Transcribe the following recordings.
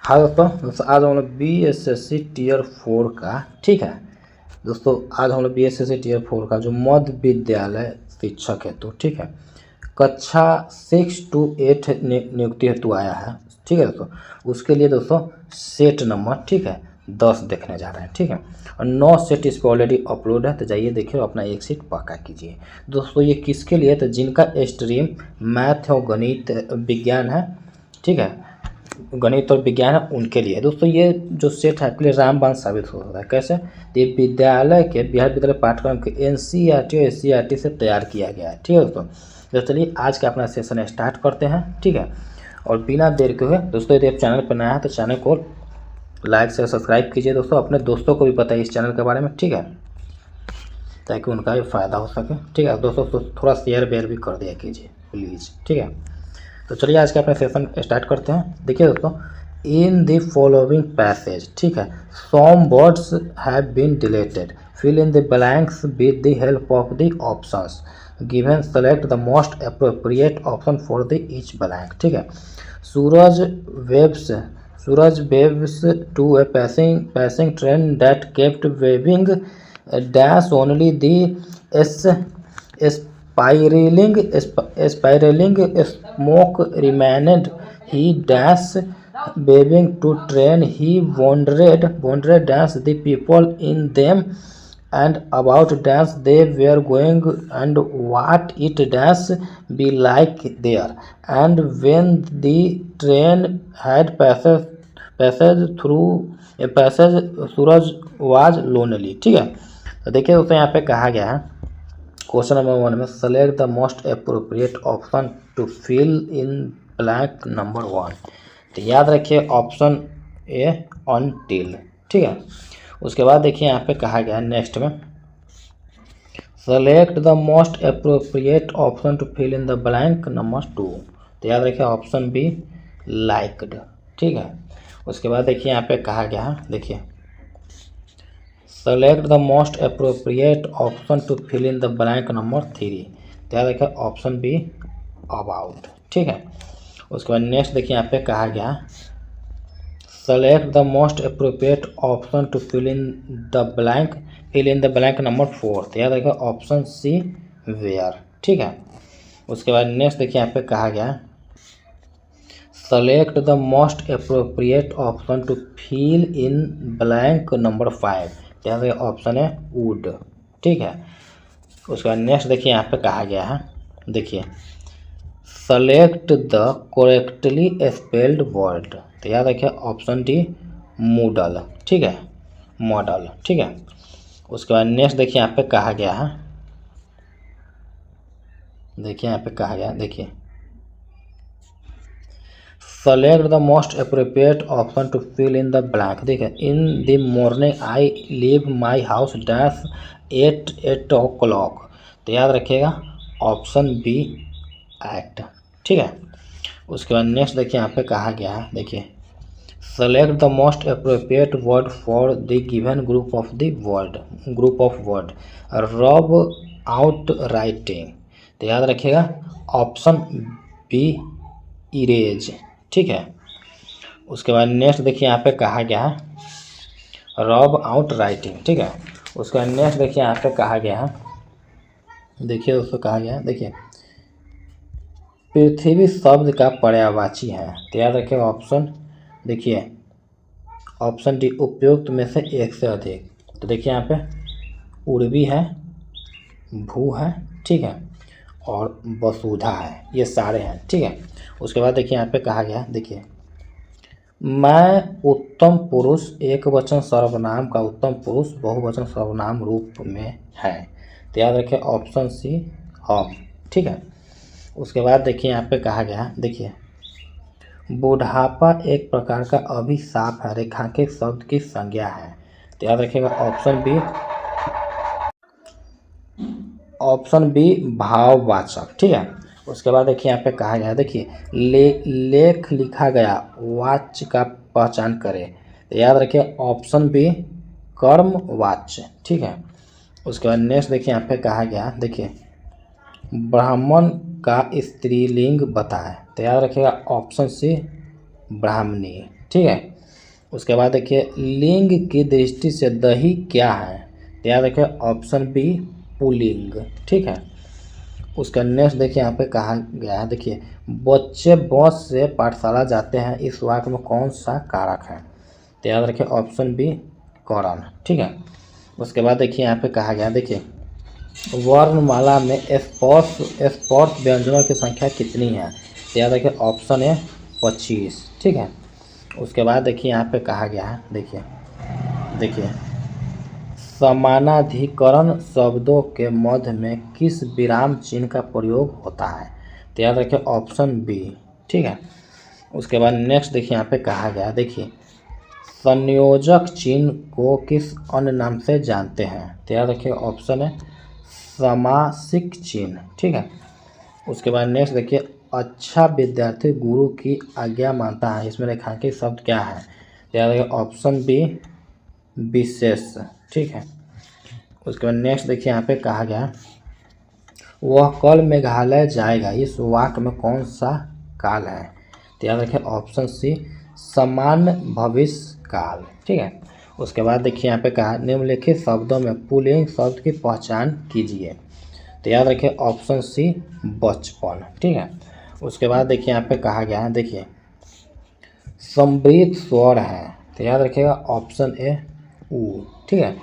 हाँ दोस्तों आज हम लोग BSSC टीयर 4 का, ठीक है दोस्तों, आज हम लोग BSSC टीयर 4 का जो मध्य विद्यालय शिक्षक हेतु, ठीक है, कक्षा 6 to 8 नियुक्ति हेतु आया है, ठीक है दोस्तों। उसके लिए दोस्तों सेट नंबर, ठीक है, 10 देखने जा रहे हैं, ठीक है, और 9 सेट इस पर ऑलरेडी अपलोड है, तो जाइए देखिए अपना एक सीट पक्का कीजिए दोस्तों। ये किसके लिए? तो जिनका स्ट्रीम मैथ और गणित विज्ञान है, ठीक है, गणित और विज्ञान है, उनके लिए दोस्तों ये जो सेट है आपके लिए रामबाण साबित हो रहा है। कैसे? तो ये विद्यालय के बिहार विद्यालय पाठ्यक्रम के NCERT और SCERT से तैयार किया गया है, ठीक है दोस्तों। तो चलिए आज का अपना सेशन स्टार्ट करते हैं, ठीक है, और बिना देर के हुए दोस्तों यदि आप चैनल पर नया है तो चैनल को लाइक से सब्सक्राइब कीजिए दोस्तों, अपने दोस्तों को भी बताइए इस चैनल के बारे में, ठीक है, ताकि उनका भी फ़ायदा हो सके, ठीक है दोस्तों। तो थोड़ा शेयर बेयर भी कर दिया कीजिए प्लीज़, ठीक है। तो चलिए आज का अपना सेशन स्टार्ट करते हैं। देखिए दोस्तों, इन द फॉलोइंग पैसेज, ठीक है, some words have been deleted, fill in the blanks with the help of the options given, select the most appropriate option for the each blank, ठीक है। Suraj waves to a passing train that kept waving dash only the spiraling smoke remained. He dash waving to train. He wondered dash the people in them and about dash they were going and what it dash be like there. And when the train had passage through a passage, Suraj was lonely, ठीक है। तो देखिए दोस्तों यहाँ पे कहा गया है क्वेश्चन नंबर 1 में select the most appropriate option to fill in blank number 1। तो याद रखिए ऑप्शन ए अनटिल, ठीक है। उसके बाद देखिए यहाँ पे कहा गया है नेक्स्ट में select the most appropriate option to fill in the blank number 2। तो याद रखिए ऑप्शन बी लाइक्ड, ठीक है। उसके बाद देखिए यहाँ पे कहा गया है, देखिए select the most appropriate option to fill in the blank number 3। तो याद रखिए ऑप्शन बी अबाउट, ठीक है। उसके बाद नेक्स्ट देखिए यहाँ पे कहा गया select the most appropriate option to fill in the blank number 4। तो याद रखिए ऑप्शन सी वेयर, ठीक है। उसके बाद नेक्स्ट देखिए यहाँ पे कहा गया select the most appropriate option to fill in blank number 5। याद रखिए ऑप्शन है वुड, ठीक है। उसके बाद नेक्स्ट देखिए यहाँ पे कहा गया है, देखिए select the correctly spelled word. तो याद रखिए ऑप्शन डी मूडल, ठीक है, मॉडल, ठीक है। उसके बाद नेक्स्ट देखिए यहाँ पे कहा गया है, देखिए यहाँ पे कहा गया, देखिए select the most appropriate option to fill in the blank. देखिए in the morning I leave my house dash 8 o'clock। तो याद रखिएगा ऑप्शन बी एक्ट, ठीक है। उसके बाद नेक्स्ट देखिए यहाँ पे कहा गया है, देखिए select the most appropriate word for the given group of word रब आउट राइटिंग। तो याद रखिएगा ऑप्शन बी इरेज, ठीक है। उसके बाद नेक्स्ट देखिए यहाँ पे कहा गया है रब आउट राइटिंग, ठीक है। उसके बाद नेक्स्ट देखिए यहाँ पे कहा गया है, देखिए दोस्तों कहा गया है, देखिए पृथ्वी शब्द का पर्यायवाची है। तो याद रखिए ऑप्शन, देखिए ऑप्शन डी उपयुक्त में से एक से अधिक। तो देखिए यहाँ पे उर्वी है, भू है, ठीक है, और वसुधा है, ये सारे हैं, ठीक है। उसके बाद देखिए यहाँ पे कहा गया, देखिए मैं उत्तम पुरुष एक वचन सर्वनाम का उत्तम पुरुष बहुवचन सर्वनाम रूप में है। तो याद रखिए ऑप्शन सी हम, ठीक है। उसके बाद देखिए यहाँ पे कहा गया, देखिए बुढ़ापा एक प्रकार का अभिशाप है, रेखांकित शब्द की संज्ञा है। तो याद रखिएगा ऑप्शन बी भाववाचक, ठीक है। उसके बाद देखिए यहाँ पे कहा गया, देखिए लेख लिखा गया वाच्य का पहचान करें। तो याद रखिए ऑप्शन बी कर्म वाच्य, ठीक है। उसके बाद नेक्स्ट देखिए यहाँ पे कहा गया, देखिए ब्राह्मण का स्त्रीलिंग बताएं। तो याद रखिएगा ऑप्शन सी ब्राह्मणी, ठीक है। उसके बाद देखिए लिंग की दृष्टि से दही क्या है, तो याद रखिए ऑप्शन बी पुल्लिंग, ठीक है। उसका नेक्स्ट देखिए यहाँ पे कहा गया है, देखिए बच्चे बस से पाठशाला जाते हैं, इस वाक्य में कौन सा कारक है, तो याद रखिए ऑप्शन बी करण, ठीक है। उसके बाद देखिए यहाँ पे कहा गया, देखिए वर्णमाला में स्पर्श व्यंजनों की संख्या कितनी है, तो याद रखिए ऑप्शन है 25, ठीक है। उसके बाद देखिए यहाँ पे कहा गया है, देखिए समानाधिकरण शब्दों के मध्य में किस विराम चिन्ह का प्रयोग होता है, तो याद रखिए ऑप्शन बी, ठीक है। उसके बाद नेक्स्ट देखिए यहाँ पे कहा गया, देखिए संयोजक चिन्ह को किस अन्य नाम से जानते हैं, तो याद रखिए ऑप्शन है समासिक चिन्ह, ठीक है। उसके बाद नेक्स्ट देखिए अच्छा विद्यार्थी गुरु की आज्ञा मानता है, इसमें रेखांकित शब्द क्या है, तो याद रखिए ऑप्शन बी विशेष, ठीक है। उसके बाद नेक्स्ट देखिए यहाँ पे कहा गया वह कल मेघालय जाएगा, इस वाक्य में कौन सा काल है, तो याद रखिए ऑप्शन सी समान भविष्य काल, ठीक है। उसके बाद देखिए यहाँ पे कहा निम्नलिखित शब्दों में पुल्लिंग शब्द की पहचान कीजिए, तो याद रखिए ऑप्शन सी बचपन, ठीक है। उसके बाद देखिए यहाँ पे कहा गया है, देखिए समृद्ध स्वर है, तो याद रखिएगा ऑप्शन ए ऊ, ठीक है।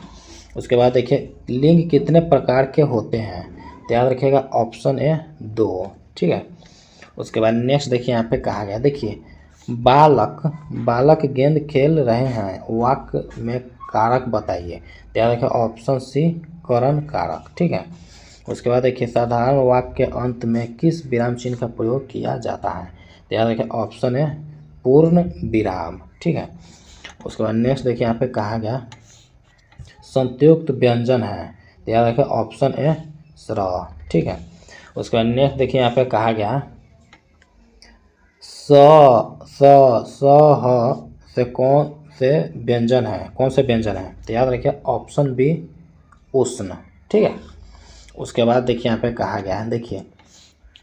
उसके बाद देखिए लिंग कितने प्रकार के होते हैं, तो याद रखिएगा ऑप्शन ए 2, ठीक है। उसके बाद नेक्स्ट देखिए यहाँ पे कहा गया, देखिए बालक गेंद खेल रहे हैं, वाक्य में कारक बताइए, तो याद रखिए ऑप्शन सी करण कारक, ठीक है। उसके बाद देखिए साधारण वाक्य के अंत में किस विराम चिन्ह का प्रयोग किया जाता है, तो याद रखिए ऑप्शन है पूर्ण विराम, ठीक है। उसके बाद नेक्स्ट देखिए यहाँ पे कहा गया संयुक्त व्यंजन है, तो याद रखिए ऑप्शन ए स्र, ठीक है। उसके बाद नेक्स्ट देखिए यहाँ पे कहा गया स ह से कौन से व्यंजन है, तो याद रखिए ऑप्शन बी उष्ण, ठीक है। उसके बाद देखिए यहाँ पे कहा गया है, देखिए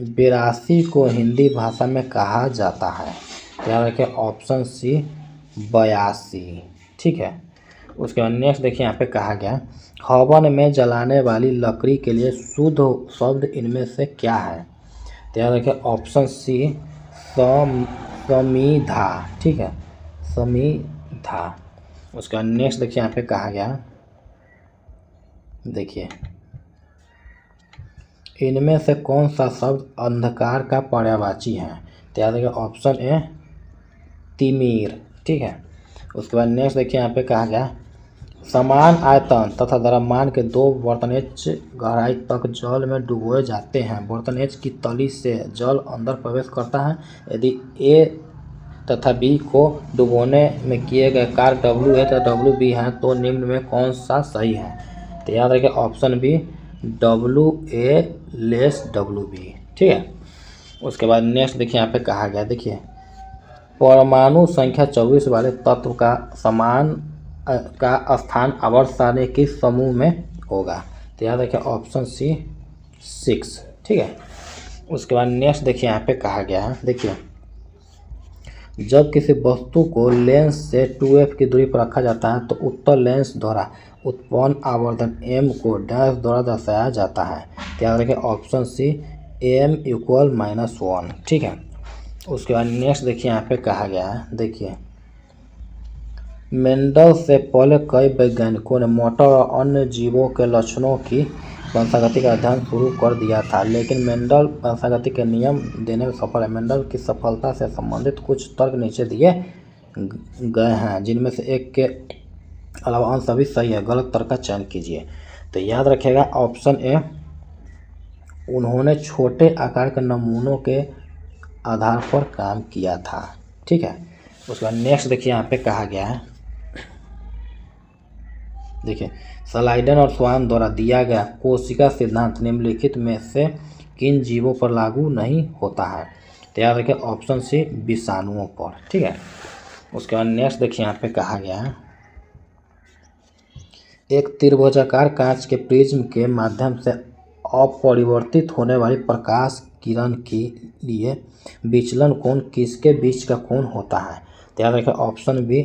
82 को हिंदी भाषा में कहा जाता है, तो याद रखिए ऑप्शन सी 82, ठीक है। उसके बाद नेक्स्ट देखिए यहाँ पे कहा गया हवन में जलाने वाली लकड़ी के लिए शुद्ध शब्द इनमें से क्या है, तो याद रखिए ऑप्शन सी समीधा, ठीक है, समीधा। उसके बाद नेक्स्ट देखिए यहाँ पे कहा गया, देखिए इनमें से कौन सा शब्द अंधकार का पर्यायवाची है, तो याद रखिए ऑप्शन ए तिमिर, ठीक है। उसके बाद नेक्स्ट देखिए यहाँ पे कहा गया समान आयतन तथा द्रव्यमान के दो बर्तनेज गहराई तक जल में डुबोए जाते हैं, बर्तनेज की तली से जल अंदर प्रवेश करता है, यदि ए तथा बी को डुबोने में किए गए कार्य डब्ल्यू ए तथा डब्ल्यू बी हैं, तो निम्न में कौन सा सही है, तो याद रखिए option B W A less W B, ठीक है। उसके बाद नेक्स्ट देखिए यहाँ पे कहा गया, देखिए परमाणु संख्या 24 वाले तत्व का स्थान आवर्त सारणी किस समूह में होगा, तो याद रखिए ऑप्शन सी 6, ठीक है। उसके बाद नेक्स्ट देखिए यहाँ पे कहा गया है, देखिए जब किसी वस्तु को लेंस से 2f की दूरी पर रखा जाता है, तो उत्तर लेंस द्वारा उत्पन्न आवर्धन m को डैश द्वारा दर्शाया जाता है, तो याद रखिए ऑप्शन सी m = -1, ठीक है। उसके बाद नेक्स्ट देखिए यहाँ पे कहा गया है, देखिए मेंडल से पहले कई वैज्ञानिकों ने मोटर और अन्य जीवों के लक्षणों की वंशागति का अध्ययन शुरू कर दिया था, लेकिन मेंडल वंशागति के नियम देने में सफल है। मेंडल की सफलता से संबंधित कुछ तर्क नीचे दिए गए हैं, जिनमें से एक के अलावा अन्य सभी सही है, गलत तर्क का चयन कीजिए, तो याद रखिएगा ऑप्शन ए उन्होंने छोटे आकार के नमूनों के आधार पर काम किया था, ठीक है। उसके बाद नेक्स्ट देखिए यहाँ पे कहा गया है, देखिए स्लाइडन और स्वान द्वारा दिया गया कोशिका सिद्धांत निम्नलिखित में से किन जीवों पर लागू नहीं होता है, तो याद रखिए ऑप्शन सी विषाणुओं पर, ठीक है। उसके बाद नेक्स्ट देखिए यहाँ पे कहा गया है एक त्रिभुजाकार कांच के प्रिज्म के माध्यम से अपरिवर्तित होने वाली प्रकाश किरण के लिए विचलन कोण किसके बीच का कोण होता है, तो याद रखिए ऑप्शन बी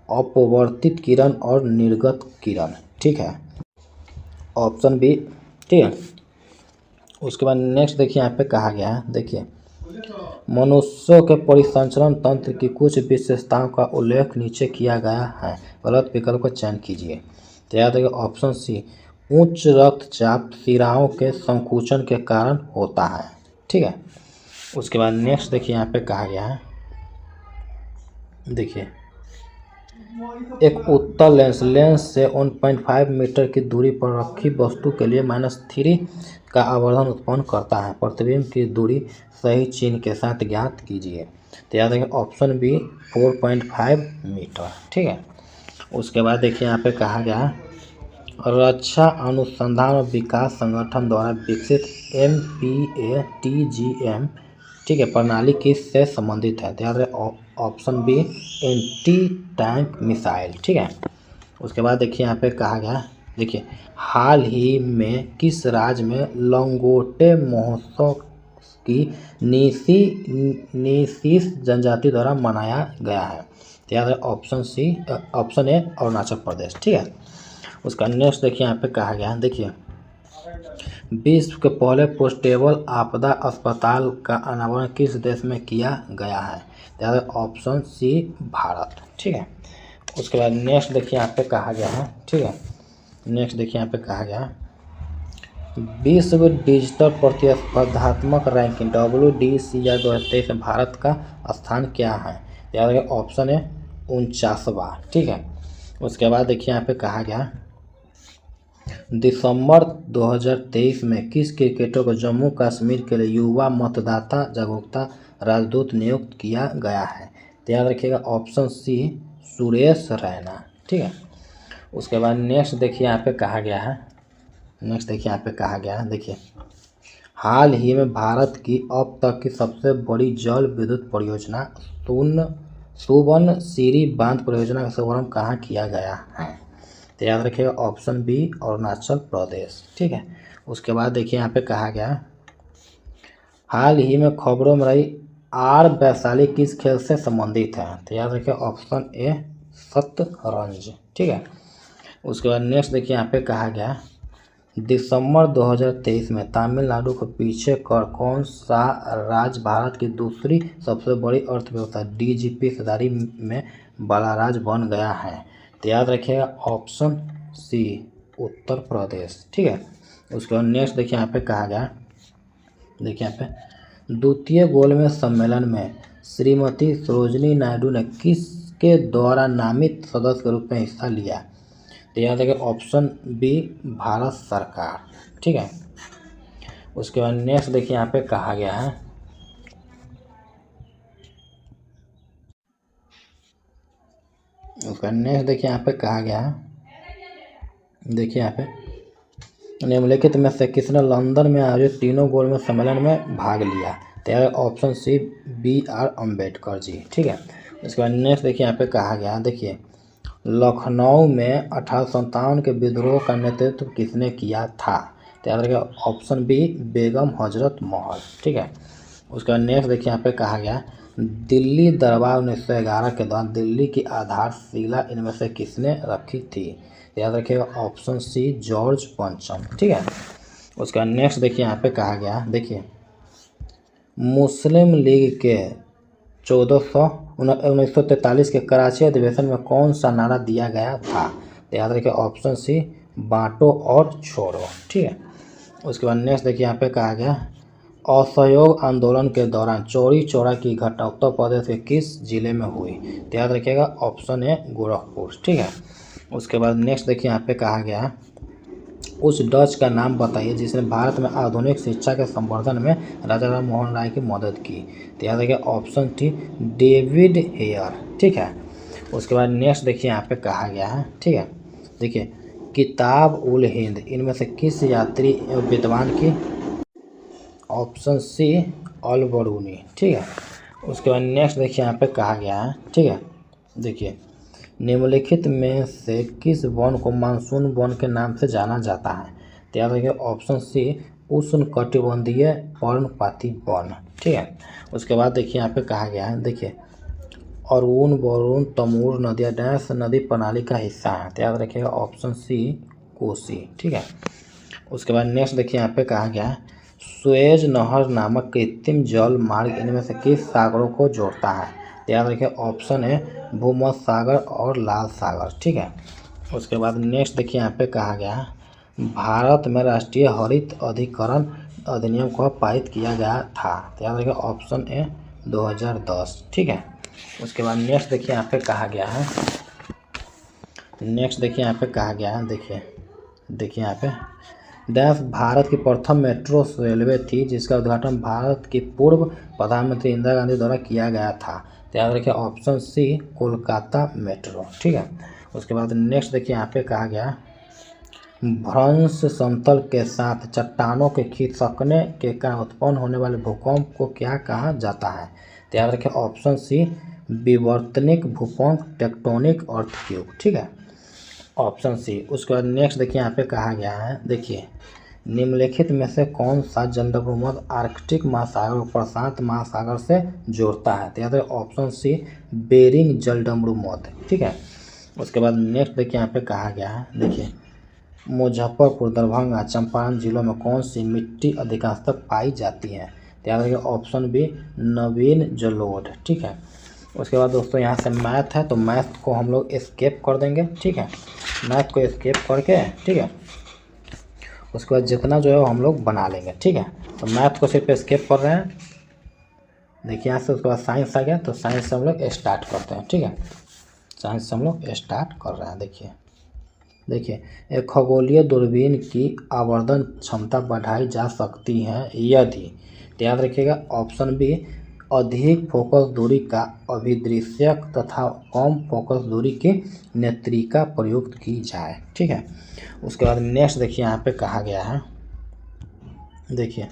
अपवर्तित किरण और निर्गत किरण, ठीक है, ऑप्शन बी, ठीक है। उसके बाद नेक्स्ट देखिए यहाँ पे कहा गया है, देखिए मनुष्यों के परिसंचरण तंत्र की कुछ विशेषताओं का उल्लेख नीचे किया गया है, गलत विकल्प का चयन कीजिए। तो याद रखिए ऑप्शन सी, उच्च रक्तचाप सिराओं के संकुचन के कारण होता है, ठीक है। उसके बाद नेक्स्ट देखिए यहाँ पे कहा गया है, देखिए एक उत्तल लेंस से 1.5 मीटर की दूरी पर रखी वस्तु के लिए -3 का आवर्धन उत्पन्न करता है। प्रतिबिंब की दूरी सही चिन्ह के साथ ज्ञात कीजिए। तो याद रखिए ऑप्शन बी 4.5 मीटर, ठीक है। उसके बाद देखिए यहाँ पे कहा गया है, रक्षा अनुसंधान और विकास संगठन द्वारा विकसित MPATGM, ठीक है, प्रणाली किससे संबंधित है। तो याद रहे option B anti tank missile, ठीक है। उसके बाद देखिए यहाँ पे कहा गया, देखिए हाल ही में किस राज्य में लंगोटे महोत्सव की नीसीस जनजाति द्वारा मनाया गया है। तो याद रहे option C, option A Arunachal Pradesh, ठीक है। उसका नेक्स्ट देखिए यहाँ पे कहा गया है, देखिए विश्व के पहले पोर्टेबल आपदा अस्पताल का अनावरण किस देश में किया गया है। तो ऑप्शन सी भारत, ठीक है। उसके बाद नेक्स्ट देखिए यहाँ पे कहा गया है, ठीक है। नेक्स्ट देखिए यहाँ पे कहा गया है, विश्व डिजिटल प्रतिस्पर्धात्मक रैंकिंग WDCR 2023 में भारत का स्थान क्या है। याद रखिए ऑप्शन है 49वां, ठीक है। उसके बाद देखिए यहाँ पे कहा गया, दिसंबर 2023 में किस क्रिकेटर को जम्मू कश्मीर के लिए युवा मतदाता जागरूकता राजदूत नियुक्त किया गया है। तो याद रखिएगा ऑप्शन सी सुरेश रैना, ठीक है। उसके बाद नेक्स्ट देखिए यहाँ पे कहा गया है, नेक्स्ट देखिए यहाँ पे कहा गया है, देखिए हाल ही में भारत की अब तक की सबसे बड़ी जल विद्युत परियोजना सुबनसिरी बांध परियोजना का शुभारंभ कहाँ किया गया है। तो याद रखिएगा ऑप्शन बी अरुणाचल प्रदेश, ठीक है। उसके बाद देखिए यहाँ पे कहा गया, हाल ही में खबरों में रही आर वैशाली किस खेल से संबंधित है। तो याद रखिए ऑप्शन ए शतरंज, ठीक है। उसके बाद नेक्स्ट देखिए यहाँ पे कहा गया, दिसंबर 2023 में तमिलनाडु को पीछे कर कौन सा राज्य भारत की दूसरी सबसे बड़ी अर्थव्यवस्था DGP हिस्सेदारी में बड़ा राज्य बन गया है। तो याद रखिएगा ऑप्शन सी उत्तर प्रदेश, ठीक है। उसके बाद नेक्स्ट देखिए यहाँ पे कहा गया, देखिए यहाँ पे द्वितीय गोलमेज सम्मेलन में श्रीमती सरोजिनी नायडू ने किसके द्वारा नामित सदस्य के रूप में हिस्सा लिया। तो याद रखिए ऑप्शन बी भारत सरकार, ठीक है। उसके बाद नेक्स्ट देखिए यहाँ पे कहा गया है, उसका नेक्स्ट देखिए यहाँ पे कहा गया है, देखिए यहाँ पे निम्नलिखित में से किसने लंदन में आयोजित तीनों गोलमेज सम्मेलन में भाग लिया। तो यार option C BR Ambedkar ji, ठीक है। उसके बाद नेक्स्ट देखिए यहाँ पे कहा गया, देखिए लखनऊ में 1857 के विद्रोह का नेतृत्व किसने किया था। तो याद रखिए ऑप्शन बी बेगम हजरत महल, ठीक है। उसके बाद नेक्स्ट देखिए यहाँ पे कहा गया, दिल्ली दरबार 1911 के दौरान दिल्ली की आधारशिला इनमें से किसने रखी थी। याद रखिएगा ऑप्शन सी जॉर्ज पंचम, ठीक है। उसके बाद नेक्स्ट देखिए यहाँ पे कहा गया, देखिए मुस्लिम लीग के 1943 के कराची अधिवेशन में कौन सा नारा दिया गया था। तो याद रखिए ऑप्शन सी बांटो और छोड़ो, ठीक है। उसके बाद नेक्स्ट देखिए यहाँ पे कहा गया, असहयोग आंदोलन के दौरान चौरी चौरा की घटना उत्तर प्रदेश के किस जिले में हुई। तो याद रखिएगा ऑप्शन ए गोरखपुर, ठीक है। उसके बाद नेक्स्ट देखिए यहाँ पे कहा गया, उस डच का नाम बताइए जिसने भारत में आधुनिक शिक्षा के संवर्धन में राजा राम मोहन राय की मदद की। तो याद रखिए ऑप्शन टी डेविड हेयर, ठीक है। उसके बाद नेक्स्ट देखिए यहाँ पे कहा गया है, ठीक है, देखिए किताब उल हिंद इनमें से किस यात्री विद्वान की। ऑप्शन सी अल बरूनी, ठीक है। उसके बाद नेक्स्ट देखिए यहाँ पे कहा गया है, ठीक है, देखिए निम्नलिखित में से किस वन को मानसून वन के नाम से जाना जाता है। तो याद रखिए ऑप्शन सी उष्णकटिबंधीय पर्णपाती वन, ठीक है। उसके बाद देखिए यहाँ पे कहा गया है, देखिए अरुण, वरुण, तमूर नदियाँ डैश नदी प्रणाली का हिस्सा है। तो याद रखिएगा ऑप्शन सी कोसी। ठीक है। उसके बाद नेक्स्ट देखिए यहाँ पे कहा गया है सुएज नहर नामक कृत्रिम जल मार्ग इनमें से किस सागरों को जोड़ता है। तो याद रखिए ऑप्शन है भूमध्य सागर और लाल सागर। ठीक है। उसके बाद नेक्स्ट देखिए यहाँ पे कहा गया है भारत में राष्ट्रीय हरित अधिकरण अधिनियम को पारित किया गया था। तो याद रखिए ऑप्शन ए 2010। ठीक है। उसके बाद नेक्स्ट देखिए यहाँ पे कहा गया है देखिए यहाँ पे डैश भारत की प्रथम मेट्रो रेलवे थी जिसका उद्घाटन भारत की पूर्व प्रधानमंत्री इंदिरा गांधी द्वारा किया गया था। तो याद रखिए ऑप्शन सी कोलकाता मेट्रो। ठीक है। उसके बाद नेक्स्ट देखिए यहाँ पे कहा गया भ्रंश समतल के साथ चट्टानों के खिसकने के कारण उत्पन्न होने वाले भूकंप को क्या कहा जाता है। तो याद रखिए ऑप्शन सी विवर्तनिक भूकंप टेक्टोनिक अर्थक्वेक। ठीक है। Option C. उसके बाद नेक्स्ट देखिए यहाँ पे कहा गया है देखिए निम्नलिखित में से कौन सा जलप्रपात आर्कटिक महासागर को प्रशांत महासागर से जोड़ता है। तो याद रखिए ऑप्शन सी बेरिंग जलप्रपात। ठीक है। उसके बाद नेक्स्ट देखिए यहाँ पे कहा गया है देखिए मुजफ्फरपुर, दरभंगा, चंपारण जिलों में कौन सी मिट्टी अधिकांशतः पाई जाती है। तो याद रखिए ऑप्शन बी नवीन जलोढ़। ठीक है। उसके बाद दोस्तों यहाँ से मैथ है तो मैथ को हम लोग एस्केप कर देंगे। ठीक है। मैथ को एस्केप करके ठीक है उसके बाद जितना जो है वो हम लोग बना लेंगे। ठीक है। तो मैथ को सिर्फ एस्केप कर रहे हैं देखिए यहाँ से। उसके बाद साइंस आ गया तो साइंस से हम लोग स्टार्ट करते हैं। ठीक है। साइंस से हम लोग स्टार्ट कर रहे हैं। देखिए एक खगोलीय दूरबीन की आवर्धन क्षमता बढ़ाई जा सकती है यदि। तो याद रखिएगा ऑप्शन बी अधिक फोकस दूरी का अभिदृश्यक तथा कम फोकस दूरी की नेत्रिका प्रयुक्त की जाए। ठीक है। उसके बाद नेक्स्ट देखिए यहाँ पे कहा गया है देखिए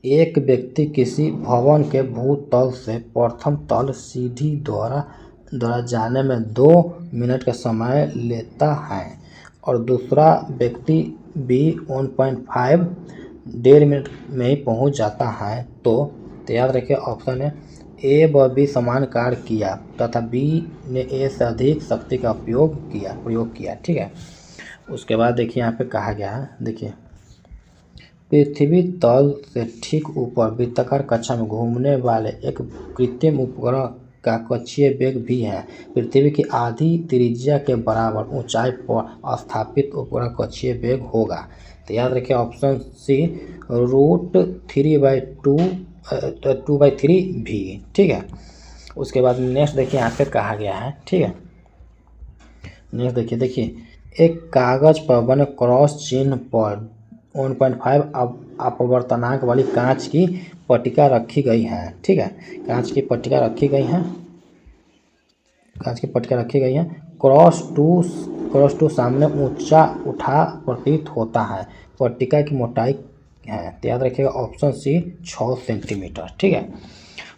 एक व्यक्ति किसी भवन के भूतल से प्रथम तल सीढ़ी द्वारा जाने में 2 मिनट का समय लेता है और दूसरा व्यक्ति भी 1.5 डेढ़ मिनट में ही पहुंच जाता है। तो याद रखिए ऑप्शन है ए व बी समान कार्य किया तथा बी ने ए से अधिक शक्ति का प्रयोग किया। ठीक है। उसके बाद देखिए यहाँ पे कहा गया है देखिए पृथ्वी तल से ठीक ऊपर वृत्ताकार कक्षा में घूमने वाले एक कृत्रिम उपग्रह का कक्षीय वेग भी है। पृथ्वी की आधी त्रिज्या के बराबर ऊंचाई पर स्थापित उपग्रह कक्षीय वेग होगा। तो याद रखिए ऑप्शन सी √3/2/3 भी। ठीक है। उसके बाद नेक्स्ट देखिए यहाँ पे कहा गया है ठीक है नेक्स्ट देखिए एक कागज पर बने क्रॉस चिन्ह पर 1.5 अपवर्तनांक वाली कांच की पट्टिका रखी गई है। ठीक है। कांच की पट्टिका रखी गई है क्रॉस टू सामने ऊंचा उठा प्रतीत होता है। पट्टिका की मोटाई है। तो याद रखिएगा ऑप्शन सी 6 सेंटीमीटर। ठीक है।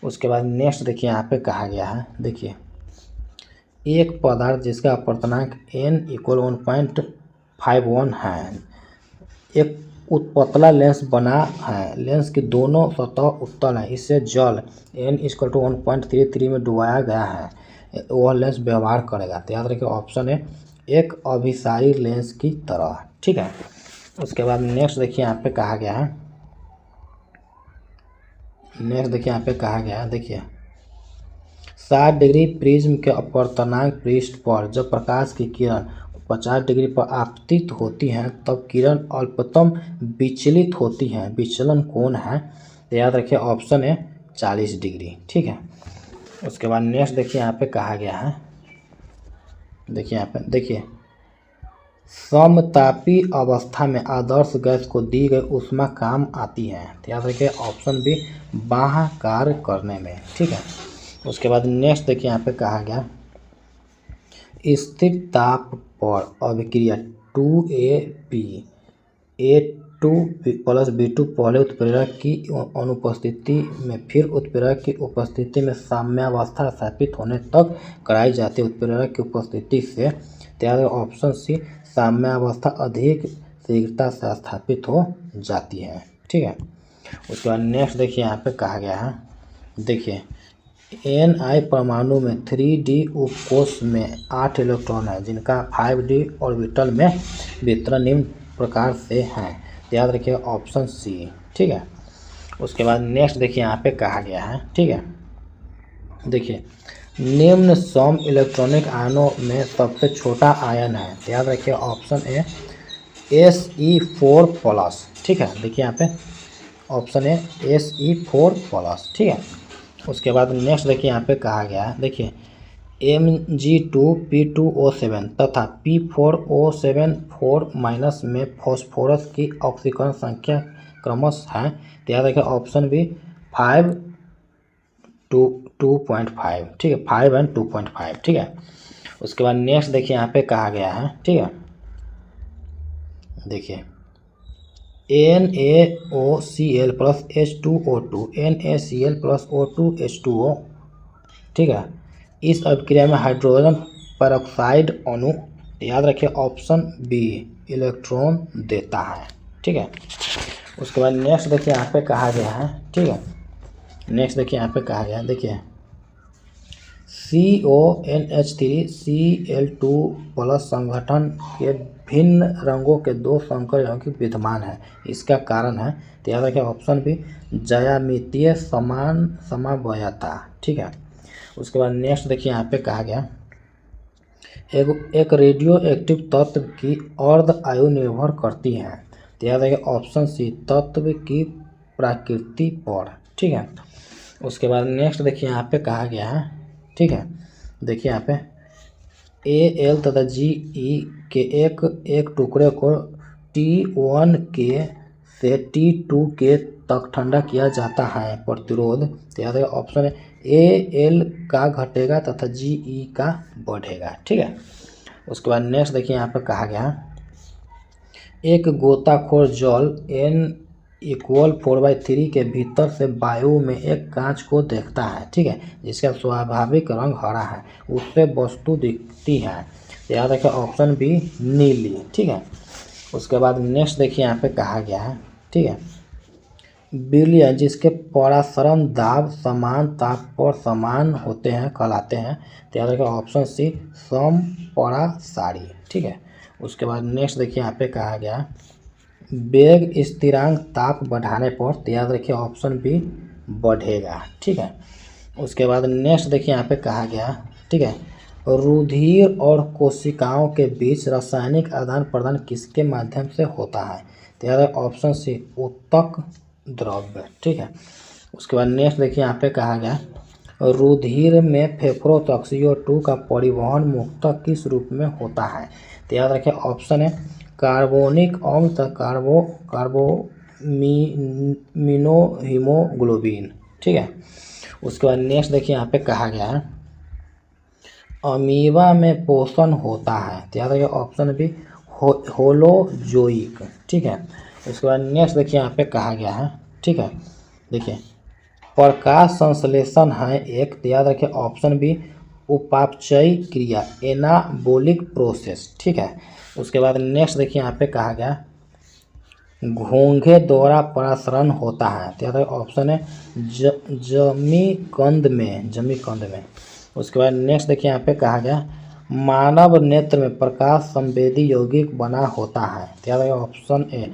उसके बाद नेक्स्ट देखिए यहाँ पे कहा गया है देखिए एक पदार्थ जिसका अपवर्तनांक n = 1.51 है एक उत्पतला लेंस बना है। लेंस की दोनों सतह उत्तल है। इससे जल n = 1.33 में डुबाया गया है वह लेंस व्यवहार करेगा। तो याद रखिए ऑप्शन है एक अभिसारी लेंस की तरह। ठीक है। उसके बाद नेक्स्ट देखिए यहाँ पे कहा गया है देखिए 60 डिग्री प्रिज्म के अपवर्तनांक पृष्ठ पर जब प्रकाश की किरण 50 डिग्री पर आपतित होती हैं तब किरण अल्पतम विचलित होती है। विचलन कोण है। तो याद रखिए ऑप्शन है 40 डिग्री। ठीक है। उसके बाद नेक्स्ट देखिए यहाँ पे कहा गया है देखिए समतापी अवस्था में आदर्श गैस को दी गई ऊष्मा काम आती है। तो याद रखिए ऑप्शन बी बाह्य कार्य करने में। ठीक है। उसके बाद नेक्स्ट देखिए यहाँ पे कहा गया स्थिर ताप पर अभिक्रिया 2AB A2 + B2 पहले उत्प्रेरक की अनुपस्थिति में फिर उत्प्रेरक की उपस्थिति में साम्यावस्था स्थापित होने तक कराई जाती है। उत्प्रेरक की उपस्थिति से तैयार ऑप्शन सी साम्यावस्था अधिक शीघ्रता से स्थापित हो जाती है। ठीक है। उसके बाद नेक्स्ट देखिए यहाँ पे कहा गया है देखिए Ni परमाणु में 3D उपकोष में 8 इलेक्ट्रॉन है जिनका 5D ऑर्बिटल में वितरण निम्न प्रकार से है। याद रखिए ऑप्शन सी। ठीक है, उसके बाद नेक्स्ट देखिए यहाँ पे कहा गया है। ठीक है, देखिए निम्न सम इलेक्ट्रॉनिक आयनों में सबसे छोटा आयन है। याद रखिए ऑप्शन ए Se4+। ठीक है, देखिए यहाँ पे ऑप्शन ए Se4+। ठीक है, उसके बाद नेक्स्ट देखिए यहाँ पे कहा गया है। देखिए Mg2P2O7 तथा P4O7 4- में फॉस्फोरस की ऑक्सीकरण संख्या क्रमशः है। तो याद रखिए ऑप्शन बी 5 2.5। ठीक है, 5 और 2.5। ठीक है, उसके बाद नेक्स्ट देखिए यहाँ पे कहा गया है। ठीक है, देखिए NaOCl + H2O2 NaCl + O2 H2O। ठीक है, इस अभिक्रिया में हाइड्रोजन पेरोक्साइड अणु याद रखिए ऑप्शन बी इलेक्ट्रॉन देता है। ठीक है, उसके बाद नेक्स्ट देखिए यहाँ पे कहा गया है। ठीक है, नेक्स्ट देखिए यहाँ पे कहा गया है। देखिए CONH3Cl2+ संगठन के भिन्न रंगों के 2 संकर यौगिक विद्यमान है। इसका कारण है तो याद रखिए ऑप्शन बी ज्यामितीय समवायता। ठीक है, उसके बाद नेक्स्ट देखिए यहाँ पे कहा गया एक रेडियो एक्टिव तत्व की अर्ध आयु निर्भर करती है। तो याद रखिए ऑप्शन सी तत्व की प्रकृति पर। ठीक है, उसके बाद नेक्स्ट देखिए यहाँ पे कहा गया है। ठीक है, देखिए यहाँ पे Al तथा Ge के एक टुकड़े को T1 के से T2 के तक ठंडा किया जाता है। प्रतिरोध तो याद है ऑप्शन Al का घटेगा तथा Ge का बढ़ेगा। ठीक है, उसके बाद नेक्स्ट देखिए यहाँ पे कहा गया एक गोताखोर जल N = 4/3 के भीतर से वायु में एक कांच को देखता है। ठीक है, जिसका स्वाभाविक रंग हरा है, उससे वस्तु दिखती है। याद रखिए ऑप्शन बी नीली। ठीक है, उसके बाद नेक्स्ट देखिए यहाँ पे कहा गया है। ठीक है, विलयन जिसके परासरण दाब समान ताप पर समान होते हैं कहलाते हैं। तो याद रखिए ऑप्शन सी समपरासारी। ठीक है, उसके बाद नेक्स्ट देखिए यहाँ पे कहा गया वेग स्थिरांक ताप बढ़ाने पर। तो याद रखिए ऑप्शन बी बढ़ेगा। ठीक है, उसके बाद नेक्स्ट देखिए यहाँ पे कहा गया। ठीक है, रुधिर और कोशिकाओं के बीच रासायनिक आदान प्रदान किसके माध्यम से होता है। तो याद रखिए ऑप्शन सी उत्तक द्रव्य। ठीक है, उसके बाद नेक्स्ट देखिए यहाँ पे कहा गया रुधिर में फेफड़ों तक CO2 का परिवहन मुख्यतः किस रूप में होता है। तो याद रखिए ऑप्शन है कार्बोनिक अम्ल तथा कार्बोमिनोहीमोग्लोबिन। ठीक है, उसके बाद नेक्स्ट देखिए यहाँ पे कहा गया है अमीबा में पोषण होता है। तो याद रखिए ऑप्शन बी होलोजोइक। ठीक है, उसके बाद नेक्स्ट देखिए यहाँ पे कहा गया है। ठीक है, देखिए प्रकाश संश्लेषण है एक। तो याद रखिए ऑप्शन बी उपापचयी क्रिया एनाबोलिक प्रोसेस। ठीक है, उसके बाद नेक्स्ट देखिए यहाँ पे कहा गया घोंघे द्वारा परासरण होता है। तो याद रखिए ऑप्शन है जमीकंद में। उसके बाद नेक्स्ट देखिए यहाँ पे कहा गया मानव नेत्र में प्रकाश संवेदी यौगिक बना होता है। तो याद रखिए ऑप्शन ए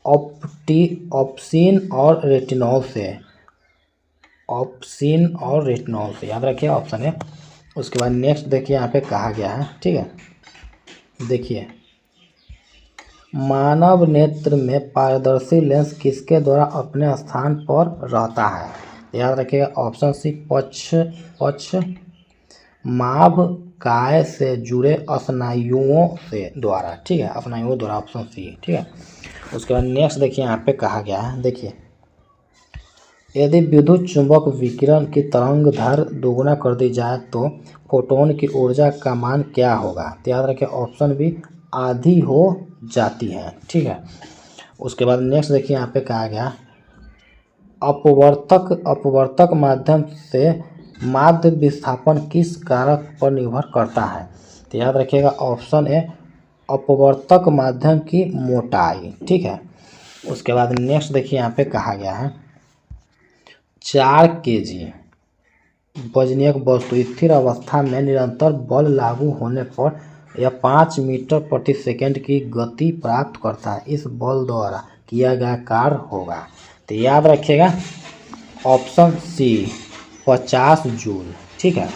ऑप्सिन और रेटिनॉल से। याद रखिए ऑप्शन है। उसके बाद नेक्स्ट देखिए यहाँ पे कहा गया है। ठीक है, देखिए मानव नेत्र में पारदर्शी लेंस किसके द्वारा अपने स्थान पर रहता है। याद रखिएगा ऑप्शन सी पक्ष माभ काय से जुड़े स्नायुओं से द्वारा। ठीक है, स्नायुओं द्वारा ऑप्शन सी। ठीक है, उसके बाद नेक्स्ट देखिए यहाँ पे कहा गया है। देखिए यदि विद्युत चुंबक विकिरण की तरंग दैर्घ्य दोगुना कर दी जाए तो फोटोन की ऊर्जा का मान क्या होगा। तो याद रखिए ऑप्शन बी आधी हो जाती है। ठीक है, उसके बाद नेक्स्ट देखिए यहाँ पे कहा गया अपवर्तक माध्यम से माध्य विस्थापन किस कारक पर निर्भर करता है। तो याद रखिएगा ऑप्शन ए अपवर्तक माध्यम की मोटाई। ठीक है, उसके बाद नेक्स्ट देखिए यहाँ पे कहा गया है 4 kg वजनीय वस्तु स्थिर अवस्था में निरंतर बल लागू होने पर यह 5 मीटर प्रति सेकंड की गति प्राप्त करता है। इस बल द्वारा किया गया कार्य होगा। तो याद रखिएगा ऑप्शन सी 50 जूल। ठीक है।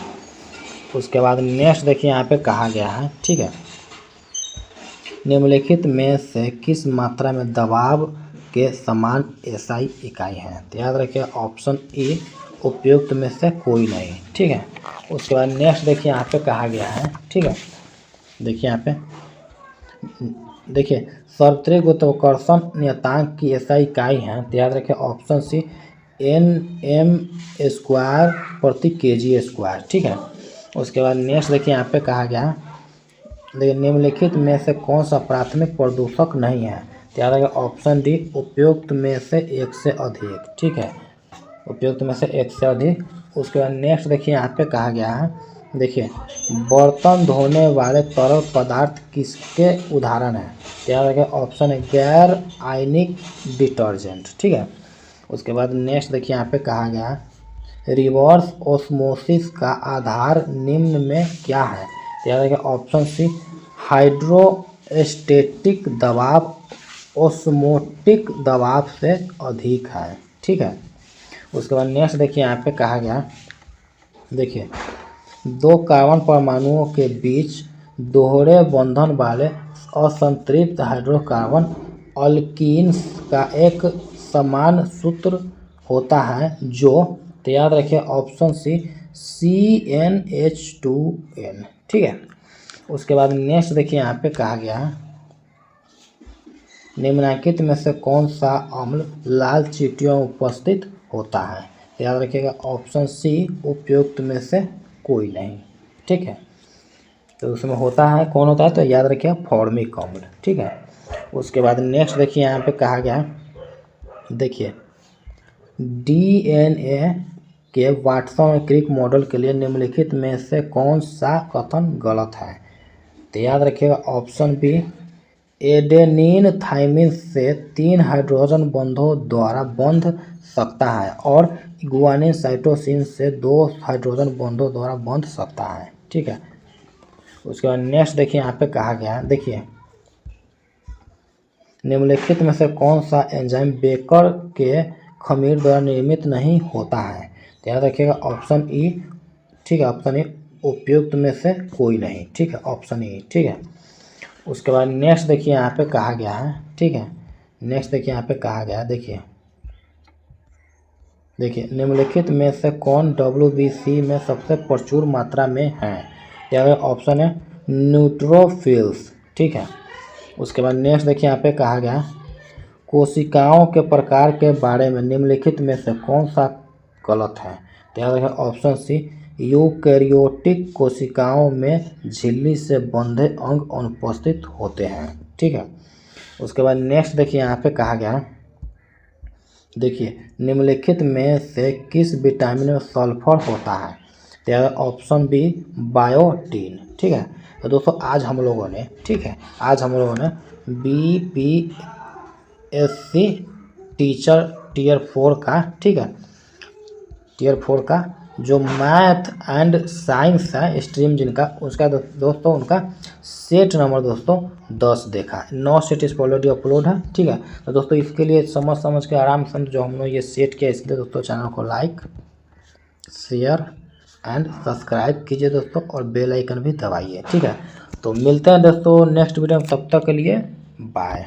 उसके बाद नेक्स्ट देखिए यहाँ पे कहा गया है। ठीक है, निम्नलिखित में से किस मात्रा में दबाव के समान एसआई इकाई है। तो याद रखिए ऑप्शन ए उपयुक्त में से कोई नहीं। ठीक है। उसके बाद नेक्स्ट देखिए यहाँ पे कहा गया है। ठीक है, देखिए यहाँ पे देखिए सर्वत्रिक गुरुत्वाकर्षण नियतांक की एसआई इकाई है। तो याद रखिए ऑप्शन सी Nm² प्रति kg²। ठीक है। उसके बाद नेक्स्ट देखिए यहाँ पे कहा गया है, लेकिन निम्नलिखित में से कौन सा प्राथमिक प्रदूषक नहीं है। तो याद रखिए ऑप्शन डी उपयुक्त में से एक से अधिक। ठीक है, उपयुक्त में से एक से अधिक। उसके बाद नेक्स्ट देखिए यहाँ पे कहा गया है, देखिए बर्तन धोने वाले तरल पदार्थ किसके उदाहरण हैं। तो याद रखिए ऑप्शन है गैर आयनिक डिटर्जेंट। ठीक है। उसके बाद नेक्स्ट देखिए यहाँ पे कहा गया है रिवर्स ऑस्मोसिस का आधार निम्न में क्या है। तो याद रखिए ऑप्शन सी हाइड्रोस्टेटिक दबाव ऑस्मोटिक दबाव से अधिक है। ठीक है। उसके बाद नेक्स्ट देखिए यहाँ पे कहा गया, देखिए 2 कार्बन परमाणुओं के बीच दोहरे बंधन वाले असंतृप्त हाइड्रोकार्बन अल्कीन्स का एक समान सूत्र होता है जो। तो याद रखिए ऑप्शन सी CnH2n। ठीक है। उसके बाद नेक्स्ट देखिए यहाँ पे कहा गया है निम्नलिखित में से कौन सा अम्ल लाल चींटियों में उपस्थित होता है। तो याद रखिएगा ऑप्शन सी उपयुक्त में से कोई नहीं। ठीक है। तो उसमें होता है, कौन होता है, तो याद रखिएगा फॉर्मिक अम्ल। ठीक है। उसके बाद नेक्स्ट देखिए यहाँ पे कहा गया, देखिए DNA के वाटसन क्रिक मॉडल के लिए निम्नलिखित में से कौन सा कथन गलत है। तो याद रखिएगा ऑप्शन बी एडेनिन थाइमिन से 3 हाइड्रोजन बंधों द्वारा बंध सकता है और गुआनिन साइटोसिन से 2 हाइड्रोजन बंधों द्वारा बंध सकता है। ठीक है। उसके बाद नेक्स्ट देखिए यहाँ पे कहा गया, देखिए निम्नलिखित में से कौन सा एंजाइम बेकर के खमीर द्वारा निर्मित नहीं होता है। तो याद रखिएगा ऑप्शन ई। ठीक है, ऑप्शन ई उपयुक्त में से कोई नहीं। ठीक है, ऑप्शन ई। ठीक है। उसके बाद नेक्स्ट देखिए यहाँ पे कहा गया है। ठीक है, नेक्स्ट देखिए यहाँ पे कहा गया है, देखिए निम्नलिखित में से कौन WBC में सबसे प्रचुर मात्रा में है। याद ऑप्शन है न्यूट्रोफिल्स। ठीक है। उसके बाद नेक्स्ट देखिए यहाँ पे कहा गया कोशिकाओं के प्रकार के बारे में निम्नलिखित में से कौन सा गलत है। तो याद रखें ऑप्शन सी यूकैरियोटिक कोशिकाओं में झिल्ली से बंधे अंग अनुपस्थित होते हैं। ठीक है। उसके बाद नेक्स्ट देखिए यहाँ पे कहा गया, देखिए निम्नलिखित में से किस विटामिन में सल्फर होता है। तो यार ऑप्शन बी बायोटीन। ठीक है। तो दोस्तों आज हम लोगों ने, ठीक है, आज हम लोगों ने BPSC टीचर टीयर 4 का, ठीक है, टीयर 4 का जो मैथ एंड साइंस है स्ट्रीम जिनका, उसका दोस्तों उनका सेट नंबर दोस्तों 10 देखा है। 9 सेट इस पर ऑलरेडी अपलोड है। ठीक है। तो दोस्तों इसके लिए समझ के आराम से जो हम लोग ये सेट किया, इसके लिए दोस्तों चैनल को लाइक शेयर एंड सब्सक्राइब कीजिए दोस्तों, और बेल आइकन भी दबाइए। ठीक है। तो मिलते हैं दोस्तों नेक्स्ट वीडियो में, तब तक के लिए बाय।